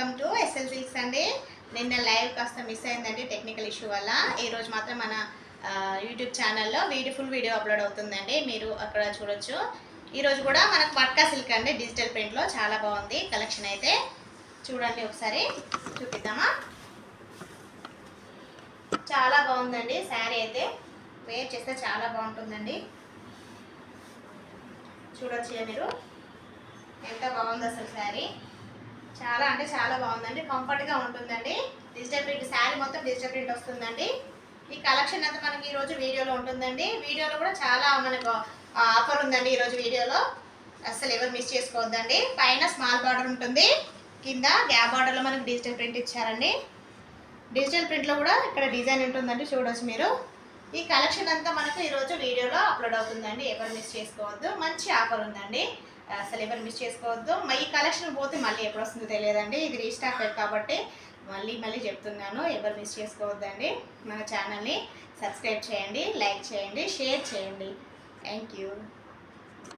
Welcome to SL silks అండి. నిన్న live కాస్త మిస్ అయిందండి టెక్నికల్ ఇష్యూ వల్ల. ఈరోజు మాత్రం మన యూట్యూబ్ ఛానల్లో ఫుల్ వీడియో అప్లోడ్ అవుతుందండి, మీరు అక్కడ చూడొచ్చు. ఈరోజు కూడా మనకు పట్కా సిల్క్ అండి, డిజిటల్ ప్రింట్లో చాలా బాగుంది కలెక్షన్ అయితే. చూడండి ఒకసారి చూపిద్దామా. చాలా బాగుందండి శారీ అయితే, వేర్ చేస్తే చాలా బాగుంటుందండి. చూడొచ్చు మీరు ఎంత బాగుంది అసలు శారీ. చాలా అంటే చాలా బాగుందండి, కంఫర్ట్గా ఉంటుందండి. డిజిటల్ ప్రింట్ శారీ మొత్తం డిజిటల్ ప్రింట్ వస్తుందండి. ఈ కలెక్షన్ అంతా మనకి ఈరోజు వీడియోలో ఉంటుందండి. వీడియోలో కూడా చాలా మనకు ఆఫర్ ఉందండి ఈరోజు వీడియోలో, అసలు ఎవరు మిస్ చేసుకోవద్దండి. పైన స్మాల్ బార్డర్ ఉంటుంది, కింద గ్యాప్ బార్డర్లో మనకి డిజిటల్ ప్రింట్ ఇచ్చారండి. డిజిటల్ ప్రింట్లో కూడా ఇక్కడ డిజైన్ ఉంటుందండి, చూడవచ్చు మీరు. ఈ కలెక్షన్ అంతా మనకు ఈరోజు వీడియోలో అప్లోడ్ అవుతుందండి, ఎవరు మిస్ చేసుకోవద్దు. మంచి ఆఫర్ ఉందండి, అసలు ఎవరు మిస్ చేసుకోవద్దు. ఈ కలెక్షన్ పోతే మళ్ళీ ఎప్పుడు వస్తుందో తెలియదండి, ఇది రీస్టాక్ కాబట్టి మళ్ళీ చెప్తున్నాను, ఎవరు మిస్ చేసుకోవద్దండి. మన ఛానల్ని సబ్స్క్రైబ్ చేయండి, లైక్ చేయండి, షేర్ చేయండి. Thank you.